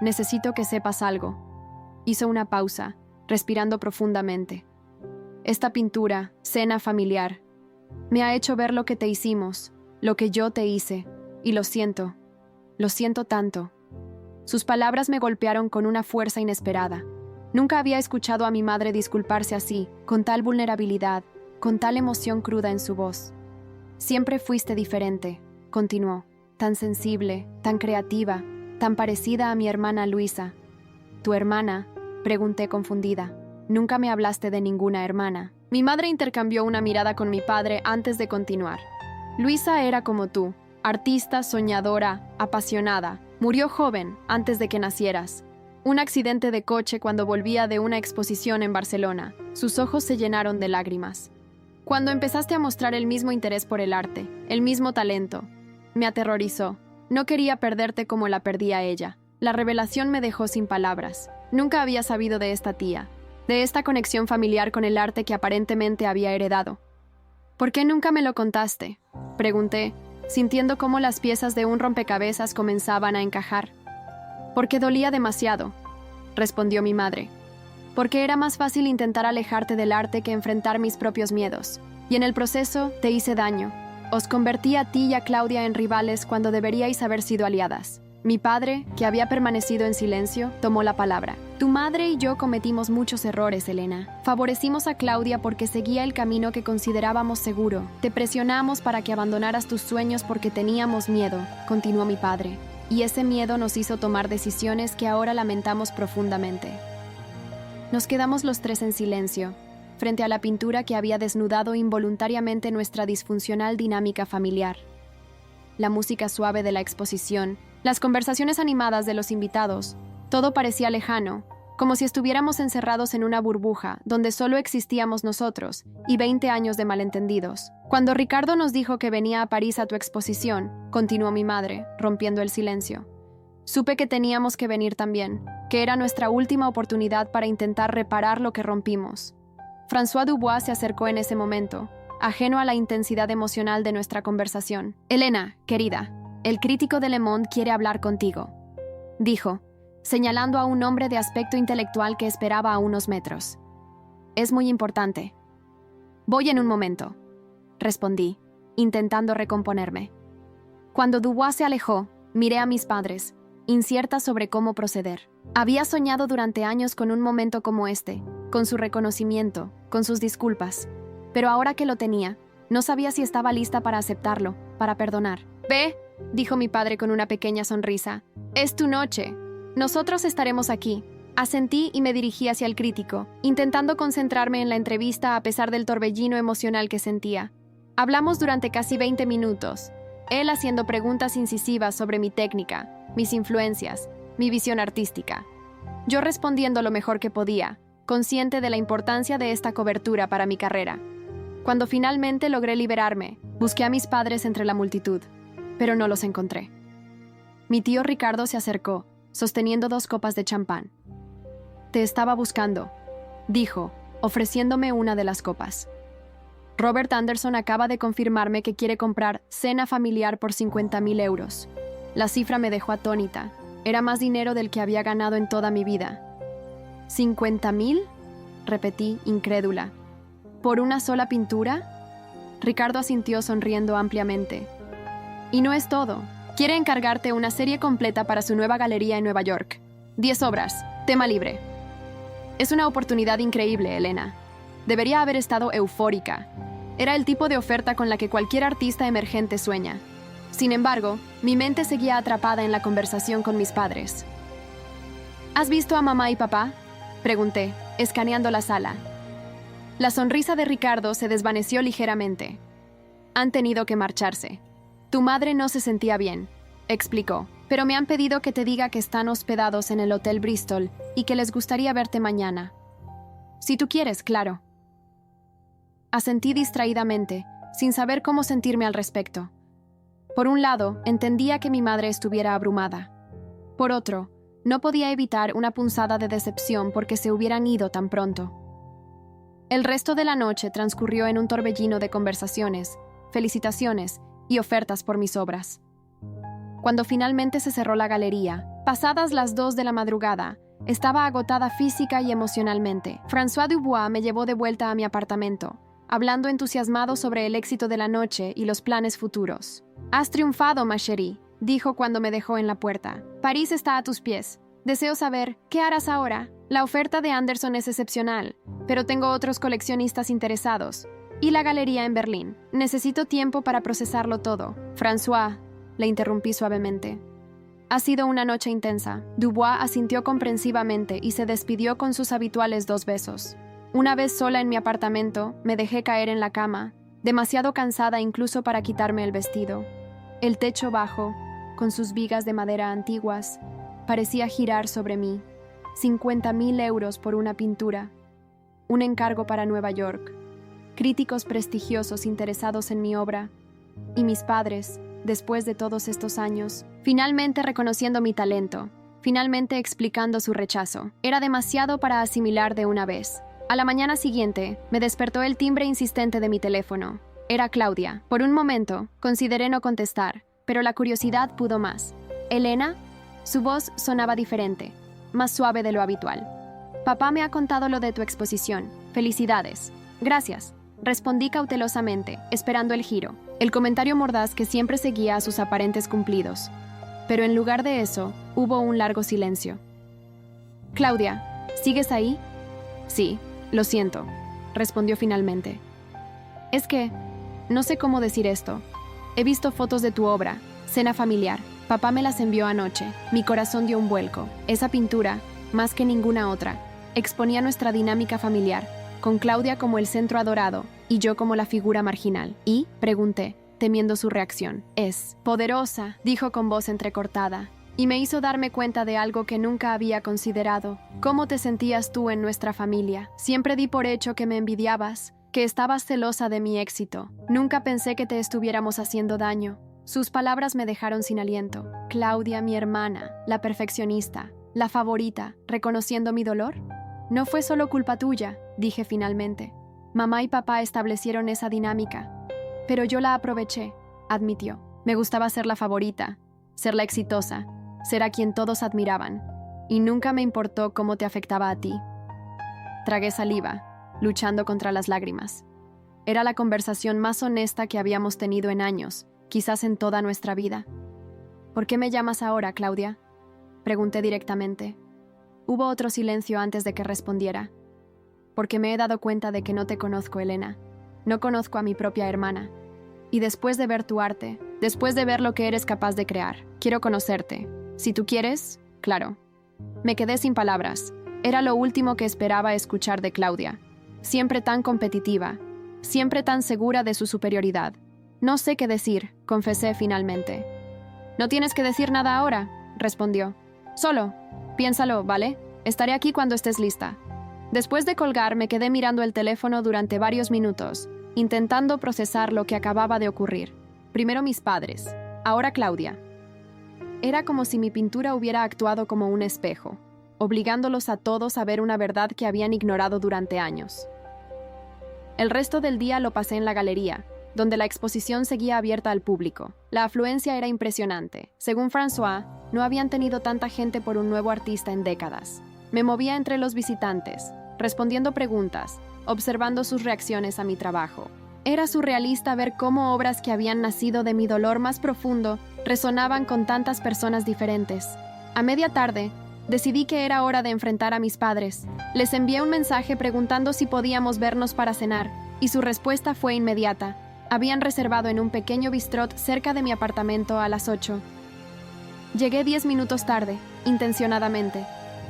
necesito que sepas algo. Hizo una pausa, respirando profundamente. Esta pintura, cena familiar, me ha hecho ver lo que te hicimos, lo que yo te hice, y lo siento tanto. Sus palabras me golpearon con una fuerza inesperada. Nunca había escuchado a mi madre disculparse así, con tal vulnerabilidad, con tal emoción cruda en su voz. Siempre fuiste diferente, continuó, tan sensible, tan creativa, tan parecida a mi hermana Luisa. ¿Tu hermana?, pregunté confundida. Nunca me hablaste de ninguna hermana. Mi madre intercambió una mirada con mi padre antes de continuar. Luisa era como tú, artista, soñadora, apasionada. Murió joven, antes de que nacieras. Un accidente de coche cuando volvía de una exposición en Barcelona. Sus ojos se llenaron de lágrimas. Cuando empezaste a mostrar el mismo interés por el arte, el mismo talento, me aterrorizó. No quería perderte como la perdía ella. La revelación me dejó sin palabras. Nunca había sabido de esta tía, de esta conexión familiar con el arte que aparentemente había heredado. ¿Por qué nunca me lo contaste?, pregunté, sintiendo cómo las piezas de un rompecabezas comenzaban a encajar. Porque dolía demasiado, respondió mi madre. Porque era más fácil intentar alejarte del arte que enfrentar mis propios miedos. Y en el proceso te hice daño. Os convertí a ti y a Claudia en rivales cuando deberíais haber sido aliadas. Mi padre, que había permanecido en silencio, tomó la palabra. Tu madre y yo cometimos muchos errores, Elena. Favorecimos a Claudia porque seguía el camino que considerábamos seguro. Te presionamos para que abandonaras tus sueños porque teníamos miedo, continuó mi padre. Y ese miedo nos hizo tomar decisiones que ahora lamentamos profundamente. Nos quedamos los tres en silencio, frente a la pintura que había desnudado involuntariamente nuestra disfuncional dinámica familiar. La música suave de la exposición, las conversaciones animadas de los invitados, todo parecía lejano, como si estuviéramos encerrados en una burbuja donde solo existíamos nosotros y 20 años de malentendidos. Cuando Ricardo nos dijo que venía a París a tu exposición, continuó mi madre, rompiendo el silencio. Supe que teníamos que venir también, que era nuestra última oportunidad para intentar reparar lo que rompimos. François Dubois se acercó en ese momento, ajeno a la intensidad emocional de nuestra conversación. Elena, querida, el crítico de Le Monde quiere hablar contigo, dijo, señalando a un hombre de aspecto intelectual que esperaba a unos metros. Es muy importante. Voy en un momento, respondí, intentando recomponerme. Cuando Dubois se alejó, miré a mis padres, incierta sobre cómo proceder. Había soñado durante años con un momento como este, con su reconocimiento, con sus disculpas. Pero ahora que lo tenía, no sabía si estaba lista para aceptarlo, para perdonar. Ve, dijo mi padre con una pequeña sonrisa. Es tu noche. Nosotros estaremos aquí. Asentí y me dirigí hacia el crítico, intentando concentrarme en la entrevista a pesar del torbellino emocional que sentía. Hablamos durante casi 20 minutos, él haciendo preguntas incisivas sobre mi técnica, mis influencias, mi visión artística. Yo respondiendo lo mejor que podía, consciente de la importancia de esta cobertura para mi carrera. Cuando finalmente logré liberarme, busqué a mis padres entre la multitud, pero no los encontré. Mi tío Ricardo se acercó, sosteniendo 2 copas de champán. Te estaba buscando, dijo, ofreciéndome una de las copas. Robert Anderson acaba de confirmarme que quiere comprar cena familiar por 50.000 euros. La cifra me dejó atónita. Era más dinero del que había ganado en toda mi vida. ¿50.000? Repetí, incrédula. ¿Por una sola pintura? Ricardo asintió sonriendo ampliamente. Y no es todo. Quiere encargarte una serie completa para su nueva galería en Nueva York. 10 obras, tema libre. Es una oportunidad increíble, Elena. Debería haber estado eufórica. Era el tipo de oferta con la que cualquier artista emergente sueña. Sin embargo, mi mente seguía atrapada en la conversación con mis padres. ¿Has visto a mamá y papá?, pregunté, escaneando la sala. La sonrisa de Ricardo se desvaneció ligeramente. Han tenido que marcharse. Tu madre no se sentía bien, explicó, pero me han pedido que te diga que están hospedados en el Hotel Bristol y que les gustaría verte mañana. Si tú quieres, claro. Asentí distraídamente, sin saber cómo sentirme al respecto. Por un lado, entendía que mi madre estuviera abrumada. Por otro, no podía evitar una punzada de decepción porque se hubieran ido tan pronto. El resto de la noche transcurrió en un torbellino de conversaciones, felicitaciones y ofertas por mis obras. Cuando finalmente se cerró la galería, pasadas las 2 de la madrugada, estaba agotada física y emocionalmente. François Dubois me llevó de vuelta a mi apartamento, hablando entusiasmado sobre el éxito de la noche y los planes futuros. «Has triunfado, ma chérie», dijo cuando me dejó en la puerta. «París está a tus pies. Deseo saber, ¿qué harás ahora? La oferta de Anderson es excepcional, pero tengo otros coleccionistas interesados. Y la galería en Berlín. Necesito tiempo para procesarlo todo». «François», le interrumpí suavemente. «Ha sido una noche intensa». Dubois asintió comprensivamente y se despidió con sus habituales 2 besos. Una vez sola en mi apartamento, me dejé caer en la cama, demasiado cansada incluso para quitarme el vestido. El techo bajo, con sus vigas de madera antiguas, parecía girar sobre mí. 50.000 euros por una pintura. Un encargo para Nueva York. Críticos prestigiosos interesados en mi obra. Y mis padres, después de todos estos años, finalmente reconociendo mi talento, finalmente explicando su rechazo. Era demasiado para asimilar de una vez. A la mañana siguiente, me despertó el timbre insistente de mi teléfono. Era Claudia. Por un momento, consideré no contestar, pero la curiosidad pudo más. «¿Elena?». Su voz sonaba diferente, más suave de lo habitual. «Papá me ha contado lo de tu exposición. Felicidades». «Gracias», respondí cautelosamente, esperando el giro, el comentario mordaz que siempre seguía a sus aparentes cumplidos. Pero en lugar de eso, hubo un largo silencio. «Claudia, ¿sigues ahí?». «Sí, lo siento», respondió finalmente. «Es que, no sé cómo decir esto. He visto fotos de tu obra, cena familiar. Papá me las envió anoche. Mi corazón dio un vuelco. Esa pintura, más que ninguna otra, exponía nuestra dinámica familiar, con Claudia como el centro adorado y yo como la figura marginal. ¿Y?», pregunté, temiendo su reacción. «Es poderosa», dijo con voz entrecortada, y me hizo darme cuenta de algo que nunca había considerado. «¿Cómo te sentías tú en nuestra familia? Siempre di por hecho que me envidiabas, que estabas celosa de mi éxito. Nunca pensé que te estuviéramos haciendo daño». Sus palabras me dejaron sin aliento. Claudia, mi hermana, la perfeccionista, la favorita, reconociendo mi dolor. «No fue solo culpa tuya», dije finalmente. «Mamá y papá establecieron esa dinámica. Pero yo la aproveché», admitió. «Me gustaba ser la favorita, ser la exitosa, ser a quien todos admiraban. Y nunca me importó cómo te afectaba a ti». Tragué saliva, luchando contra las lágrimas. Era la conversación más honesta que habíamos tenido en años, quizás en toda nuestra vida. «¿Por qué me llamas ahora, Claudia?», pregunté directamente. Hubo otro silencio antes de que respondiera. «Porque me he dado cuenta de que no te conozco, Elena. No conozco a mi propia hermana. Y después de ver tu arte, después de ver lo que eres capaz de crear, quiero conocerte. Si tú quieres, claro». Me quedé sin palabras. Era lo último que esperaba escuchar de Claudia. Siempre tan competitiva, siempre tan segura de su superioridad. «No sé qué decir», confesé finalmente. «No tienes que decir nada ahora», respondió. «Solo, piénsalo, ¿vale? Estaré aquí cuando estés lista». Después de colgar, me quedé mirando el teléfono durante varios minutos, intentando procesar lo que acababa de ocurrir. Primero mis padres, ahora Claudia. Era como si mi pintura hubiera actuado como un espejo, obligándolos a todos a ver una verdad que habían ignorado durante años. El resto del día lo pasé en la galería, donde la exposición seguía abierta al público. La afluencia era impresionante. Según François, no habían tenido tanta gente por un nuevo artista en décadas. Me movía entre los visitantes, respondiendo preguntas, observando sus reacciones a mi trabajo. Era surrealista ver cómo obras que habían nacido de mi dolor más profundo resonaban con tantas personas diferentes. A media tarde, decidí que era hora de enfrentar a mis padres. Les envié un mensaje preguntando si podíamos vernos para cenar, y su respuesta fue inmediata. Habían reservado en un pequeño bistrot cerca de mi apartamento a las 8. Llegué 10 minutos tarde, intencionadamente.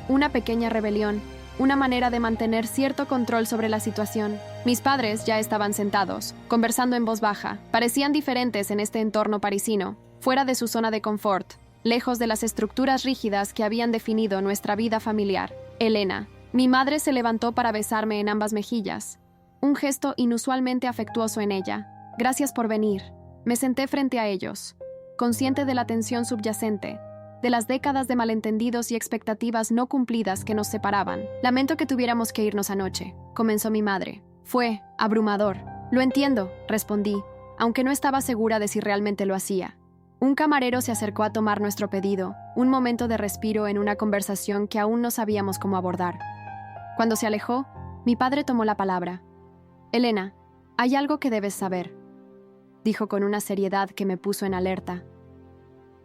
Una pequeña rebelión, una manera de mantener cierto control sobre la situación. Mis padres ya estaban sentados, conversando en voz baja. Parecían diferentes en este entorno parisino, fuera de su zona de confort, lejos de las estructuras rígidas que habían definido nuestra vida familiar. Elena, mi madre, se levantó para besarme en ambas mejillas, un gesto inusualmente afectuoso en ella. Gracias por venir. Me senté frente a ellos, consciente de la tensión subyacente, de las décadas de malentendidos y expectativas no cumplidas que nos separaban. Lamento que tuviéramos que irnos anoche, comenzó mi madre. Fue abrumador. Lo entiendo, respondí, aunque no estaba segura de si realmente lo hacía. Un camarero se acercó a tomar nuestro pedido, un momento de respiro en una conversación que aún no sabíamos cómo abordar. Cuando se alejó, mi padre tomó la palabra. Elena, hay algo que debes saber, dijo con una seriedad que me puso en alerta.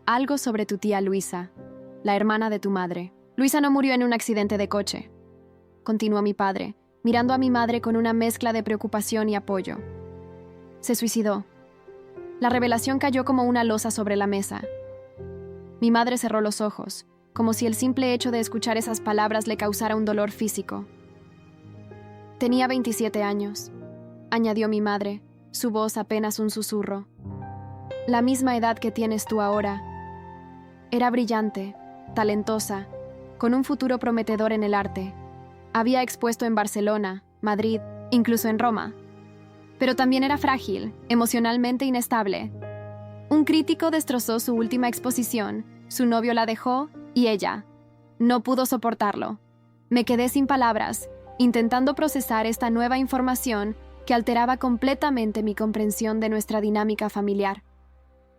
Algo sobre tu tía Luisa, la hermana de tu madre. Luisa no murió en un accidente de coche, continuó mi padre, mirando a mi madre con una mezcla de preocupación y apoyo. Se suicidó. La revelación cayó como una losa sobre la mesa. Mi madre cerró los ojos, como si el simple hecho de escuchar esas palabras le causara un dolor físico. Tenía 27 años, añadió mi madre, su voz apenas un susurro. La misma edad que tienes tú ahora. Era brillante, talentosa, con un futuro prometedor en el arte. Había expuesto en Barcelona, Madrid, incluso en Roma. Pero también era frágil, emocionalmente inestable. Un crítico destrozó su última exposición, su novio la dejó y ella no pudo soportarlo. Me quedé sin palabras, intentando procesar esta nueva información que alteraba completamente mi comprensión de nuestra dinámica familiar.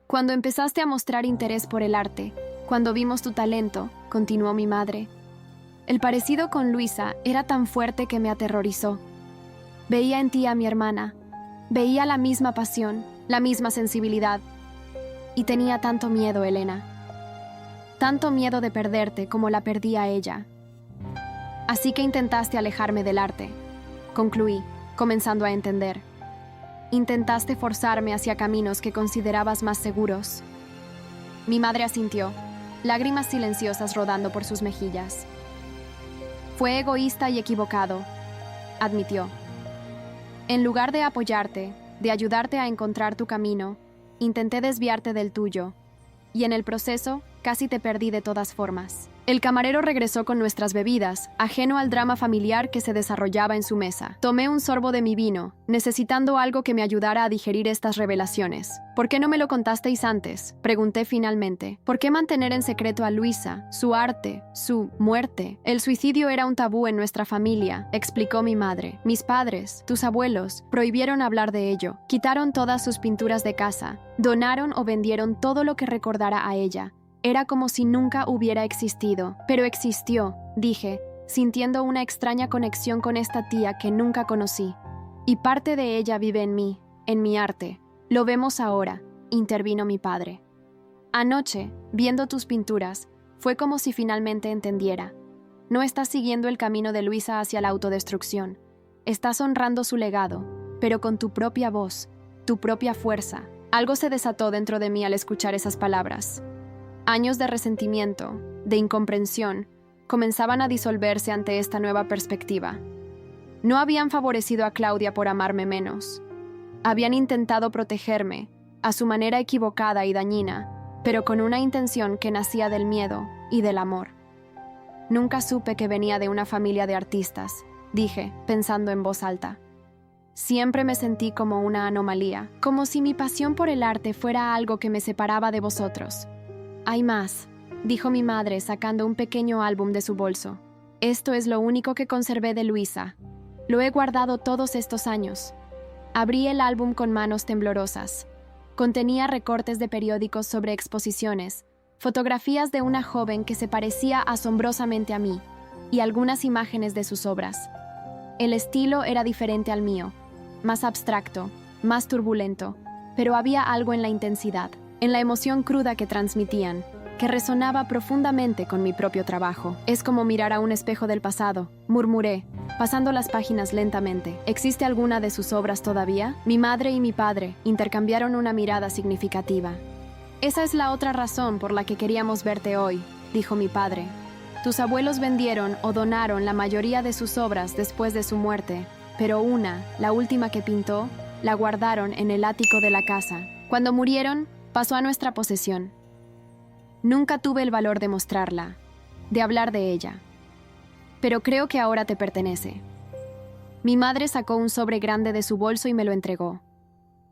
Cuando empezaste a mostrar interés por el arte, cuando vimos tu talento, continuó mi madre, el parecido con Luisa era tan fuerte que me aterrorizó. Veía en ti a mi hermana, veía la misma pasión, la misma sensibilidad. Y tenía tanto miedo, Elena. Tanto miedo de perderte como la perdí a ella. Así que intentaste alejarme del arte, concluí, comenzando a entender. Intentaste forzarme hacia caminos que considerabas más seguros. Mi madre asintió, lágrimas silenciosas rodando por sus mejillas. Fue egoísta y equivocado, admitió. En lugar de apoyarte, de ayudarte a encontrar tu camino, intenté desviarte del tuyo, y en el proceso casi te perdí de todas formas. El camarero regresó con nuestras bebidas, ajeno al drama familiar que se desarrollaba en su mesa. Tomé un sorbo de mi vino, necesitando algo que me ayudara a digerir estas revelaciones. ¿Por qué no me lo contasteis antes?, pregunté finalmente. ¿Por qué mantener en secreto a Luisa, su arte, su muerte? El suicidio era un tabú en nuestra familia, explicó mi madre. Mis padres, tus abuelos, prohibieron hablar de ello. Quitaron todas sus pinturas de casa, donaron o vendieron todo lo que recordara a ella. Era como si nunca hubiera existido, pero existió, dije, sintiendo una extraña conexión con esta tía que nunca conocí. Y parte de ella vive en mí, en mi arte. Lo vemos ahora, intervino mi padre. Anoche, viendo tus pinturas, fue como si finalmente entendiera. No estás siguiendo el camino de Luisa hacia la autodestrucción. Estás honrando su legado, pero con tu propia voz, tu propia fuerza. Algo se desató dentro de mí al escuchar esas palabras. Años de resentimiento, de incomprensión, comenzaban a disolverse ante esta nueva perspectiva. No habían favorecido a Claudia por amarme menos. Habían intentado protegerme, a su manera equivocada y dañina, pero con una intención que nacía del miedo y del amor. Nunca supe que venía de una familia de artistas, dije, pensando en voz alta. Siempre me sentí como una anomalía, como si mi pasión por el arte fuera algo que me separaba de vosotros. Hay más, dijo mi madre sacando un pequeño álbum de su bolso. Esto es lo único que conservé de Luisa. Lo he guardado todos estos años. Abrí el álbum con manos temblorosas. Contenía recortes de periódicos sobre exposiciones, fotografías de una joven que se parecía asombrosamente a mí, y algunas imágenes de sus obras. El estilo era diferente al mío, más abstracto, más turbulento, pero había algo en la intensidad, en la emoción cruda que transmitían, que resonaba profundamente con mi propio trabajo. Es como mirar a un espejo del pasado, murmuré, pasando las páginas lentamente. ¿Existe alguna de sus obras todavía? Mi madre y mi padre intercambiaron una mirada significativa. Esa es la otra razón por la que queríamos verte hoy, dijo mi padre. Tus abuelos vendieron o donaron la mayoría de sus obras después de su muerte, pero una, la última que pintó, la guardaron en el ático de la casa. Cuando murieron, pasó a nuestra posesión. Nunca tuve el valor de mostrarla, de hablar de ella. Pero creo que ahora te pertenece. Mi madre sacó un sobre grande de su bolso y me lo entregó.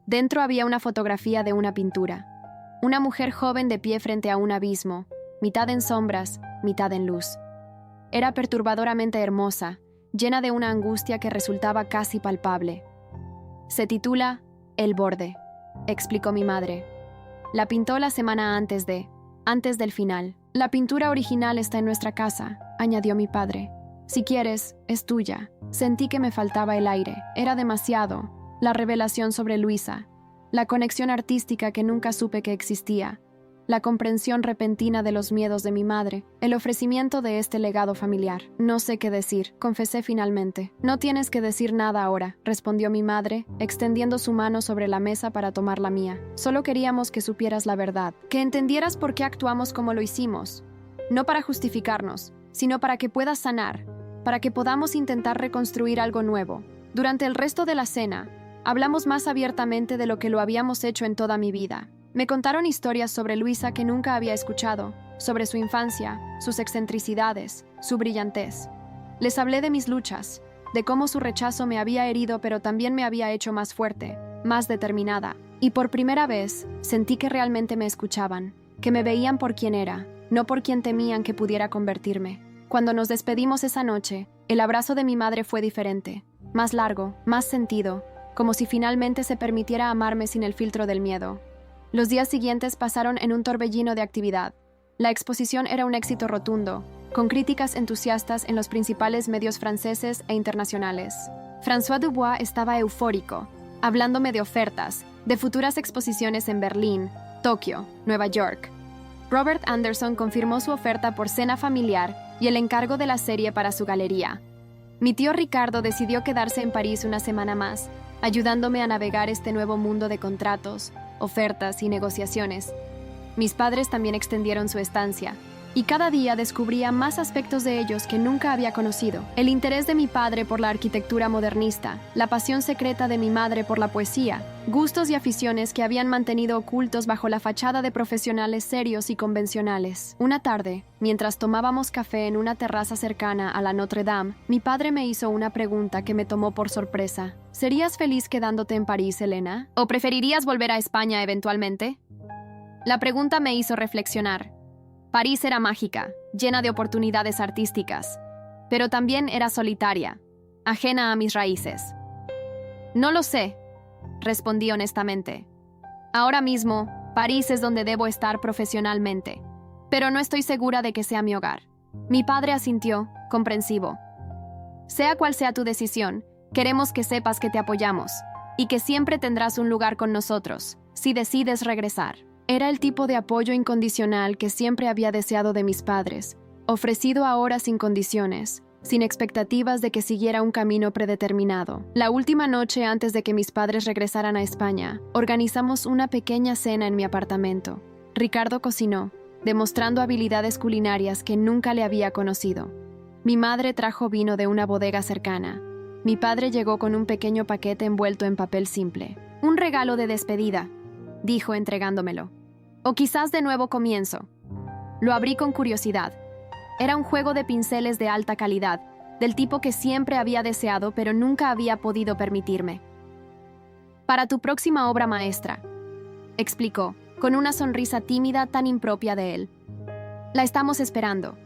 Dentro había una fotografía de una pintura. Una mujer joven de pie frente a un abismo, mitad en sombras, mitad en luz. Era perturbadoramente hermosa, llena de una angustia que resultaba casi palpable. Se titula El borde, explicó mi madre. La pintó la semana antes del final. La pintura original está en nuestra casa, añadió mi padre. Si quieres, es tuya. Sentí que me faltaba el aire. Era demasiado. La revelación sobre Luisa. La conexión artística que nunca supe que existía. La comprensión repentina de los miedos de mi madre. El ofrecimiento de este legado familiar. No sé qué decir, confesé finalmente. No tienes que decir nada ahora, respondió mi madre, extendiendo su mano sobre la mesa para tomar la mía. Solo queríamos que supieras la verdad. Que entendieras por qué actuamos como lo hicimos. No para justificarnos, sino para que puedas sanar. Para que podamos intentar reconstruir algo nuevo. Durante el resto de la cena, hablamos más abiertamente de lo que lo habíamos hecho en toda mi vida. Me contaron historias sobre Luisa que nunca había escuchado, sobre su infancia, sus excentricidades, su brillantez. Les hablé de mis luchas, de cómo su rechazo me había herido pero también me había hecho más fuerte, más determinada. Y por primera vez, sentí que realmente me escuchaban, que me veían por quien era, no por quien temían que pudiera convertirme. Cuando nos despedimos esa noche, el abrazo de mi madre fue diferente, más largo, más sentido, como si finalmente se permitiera amarme sin el filtro del miedo. Los días siguientes pasaron en un torbellino de actividad. La exposición era un éxito rotundo, con críticas entusiastas en los principales medios franceses e internacionales. François Dubois estaba eufórico, hablándome de ofertas, de futuras exposiciones en Berlín, Tokio, Nueva York. Robert Anderson confirmó su oferta por cena familiar y el encargo de la serie para su galería. Mi tío Ricardo decidió quedarse en París una semana más, ayudándome a navegar este nuevo mundo de contratos, ofertas y negociaciones. Mis padres también extendieron su estancia, y cada día descubría más aspectos de ellos que nunca había conocido. El interés de mi padre por la arquitectura modernista, la pasión secreta de mi madre por la poesía, gustos y aficiones que habían mantenido ocultos bajo la fachada de profesionales serios y convencionales. Una tarde, mientras tomábamos café en una terraza cercana a la Notre Dame, mi padre me hizo una pregunta que me tomó por sorpresa. ¿Serías feliz quedándote en París, Elena? ¿O preferirías volver a España eventualmente? La pregunta me hizo reflexionar. París era mágica, llena de oportunidades artísticas, pero también era solitaria, ajena a mis raíces. No lo sé, respondí honestamente. Ahora mismo, París es donde debo estar profesionalmente, pero no estoy segura de que sea mi hogar. Mi padre asintió, comprensivo. Sea cual sea tu decisión, queremos que sepas que te apoyamos y que siempre tendrás un lugar con nosotros, si decides regresar. Era el tipo de apoyo incondicional que siempre había deseado de mis padres, ofrecido ahora sin condiciones, sin expectativas de que siguiera un camino predeterminado. La última noche antes de que mis padres regresaran a España, organizamos una pequeña cena en mi apartamento. Ricardo cocinó, demostrando habilidades culinarias que nunca le había conocido. Mi madre trajo vino de una bodega cercana. Mi padre llegó con un pequeño paquete envuelto en papel simple. Un regalo de despedida, dijo entregándomelo. O quizás de nuevo comienzo. Lo abrí con curiosidad. Era un juego de pinceles de alta calidad, del tipo que siempre había deseado pero nunca había podido permitirme. Para tu próxima obra maestra, explicó, con una sonrisa tímida tan impropia de él. La estamos esperando.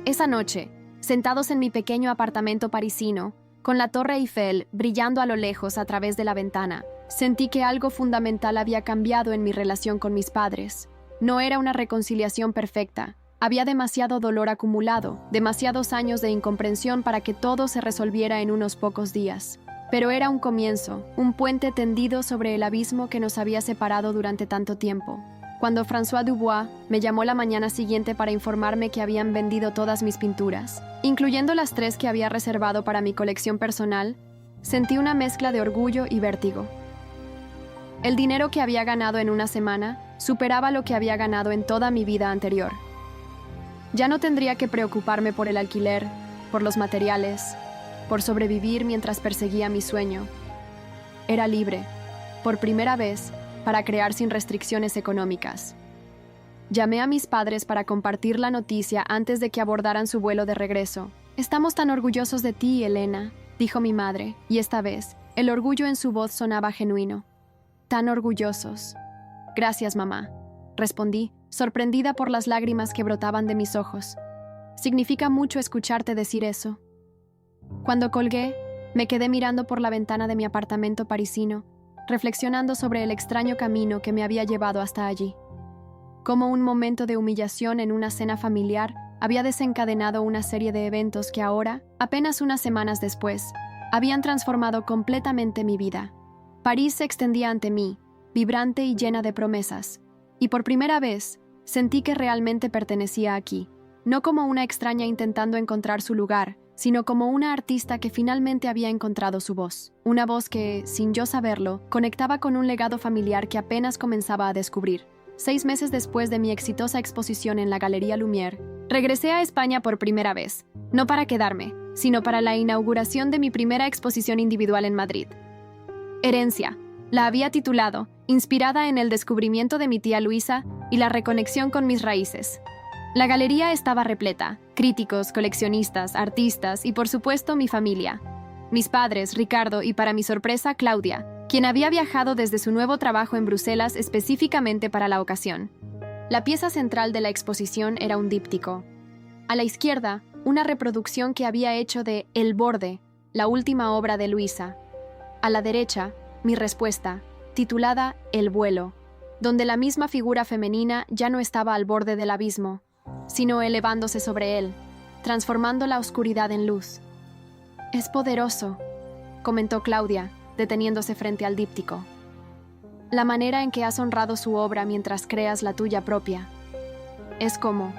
Esa noche, sentados en mi pequeño apartamento parisino, con la Torre Eiffel brillando a lo lejos a través de la ventana, sentí que algo fundamental había cambiado en mi relación con mis padres. No era una reconciliación perfecta. Había demasiado dolor acumulado, demasiados años de incomprensión para que todo se resolviera en unos pocos días. Pero era un comienzo, un puente tendido sobre el abismo que nos había separado durante tanto tiempo. Cuando François Dubois me llamó la mañana siguiente para informarme que habían vendido todas mis pinturas, incluyendo las 3 que había reservado para mi colección personal, sentí una mezcla de orgullo y vértigo. El dinero que había ganado en una semana superaba lo que había ganado en toda mi vida anterior. Ya no tendría que preocuparme por el alquiler, por los materiales, por sobrevivir mientras perseguía mi sueño. Era libre, por primera vez, para crear sin restricciones económicas. Llamé a mis padres para compartir la noticia antes de que abordaran su vuelo de regreso. «Estamos tan orgullosos de ti, Elena», dijo mi madre, y esta vez, el orgullo en su voz sonaba genuino. «Tan orgullosos». «Gracias, mamá», respondí, sorprendida por las lágrimas que brotaban de mis ojos. «Significa mucho escucharte decir eso». Cuando colgué, me quedé mirando por la ventana de mi apartamento parisino, reflexionando sobre el extraño camino que me había llevado hasta allí. Como un momento de humillación en una cena familiar había desencadenado una serie de eventos que ahora, apenas unas semanas después, habían transformado completamente mi vida. París se extendía ante mí, vibrante y llena de promesas, y por primera vez sentí que realmente pertenecía aquí, no como una extraña intentando encontrar su lugar, sino como una artista que finalmente había encontrado su voz. Una voz que, sin yo saberlo, conectaba con un legado familiar que apenas comenzaba a descubrir. 6 meses después de mi exitosa exposición en la Galería Lumière, regresé a España por primera vez, no para quedarme, sino para la inauguración de mi primera exposición individual en Madrid. Herencia, la había titulado, inspirada en el descubrimiento de mi tía Luisa y la reconexión con mis raíces. La galería estaba repleta, críticos, coleccionistas, artistas y por supuesto mi familia. Mis padres, Ricardo y para mi sorpresa, Claudia, quien había viajado desde su nuevo trabajo en Bruselas específicamente para la ocasión. La pieza central de la exposición era un díptico. A la izquierda, una reproducción que había hecho de El borde, la última obra de Luisa. A la derecha, mi respuesta, titulada El vuelo, donde la misma figura femenina ya no estaba al borde del abismo, sino elevándose sobre él, transformando la oscuridad en luz. «Es poderoso», comentó Claudia, deteniéndose frente al díptico. «La manera en que has honrado su obra mientras creas la tuya propia. Es como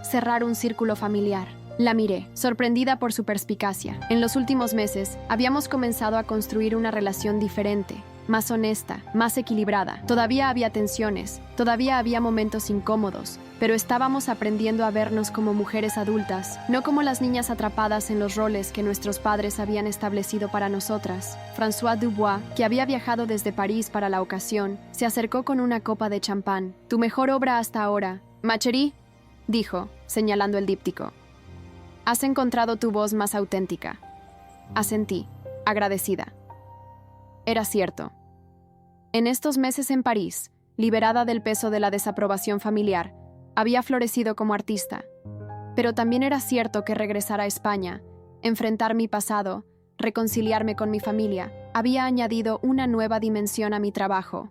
cerrar un círculo familiar». La miré, sorprendida por su perspicacia. En los últimos meses, habíamos comenzado a construir una relación diferente, más honesta, más equilibrada. Todavía había tensiones, todavía había momentos incómodos, pero estábamos aprendiendo a vernos como mujeres adultas, no como las niñas atrapadas en los roles que nuestros padres habían establecido para nosotras. François Dubois, que había viajado desde París para la ocasión, se acercó con una copa de champán. «Tu mejor obra hasta ahora, ma chérie», dijo, señalando el díptico. «Has encontrado tu voz más auténtica». Asentí, agradecida. Era cierto. En estos meses en París, liberada del peso de la desaprobación familiar, había florecido como artista. Pero también era cierto que regresar a España, enfrentar mi pasado, reconciliarme con mi familia, había añadido una nueva dimensión a mi trabajo.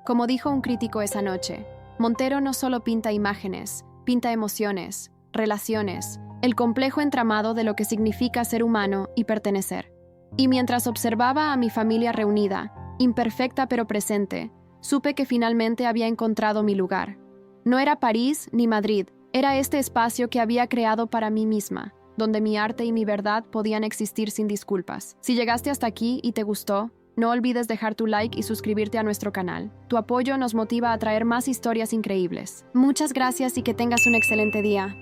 Como dijo un crítico esa noche, Montero no solo pinta imágenes, pinta emociones, relaciones, el complejo entramado de lo que significa ser humano y pertenecer. Y mientras observaba a mi familia reunida, imperfecta pero presente, supe que finalmente había encontrado mi lugar. No era París ni Madrid, era este espacio que había creado para mí misma, donde mi arte y mi verdad podían existir sin disculpas. Si llegaste hasta aquí y te gustó, no olvides dejar tu like y suscribirte a nuestro canal. Tu apoyo nos motiva a traer más historias increíbles. Muchas gracias y que tengas un excelente día.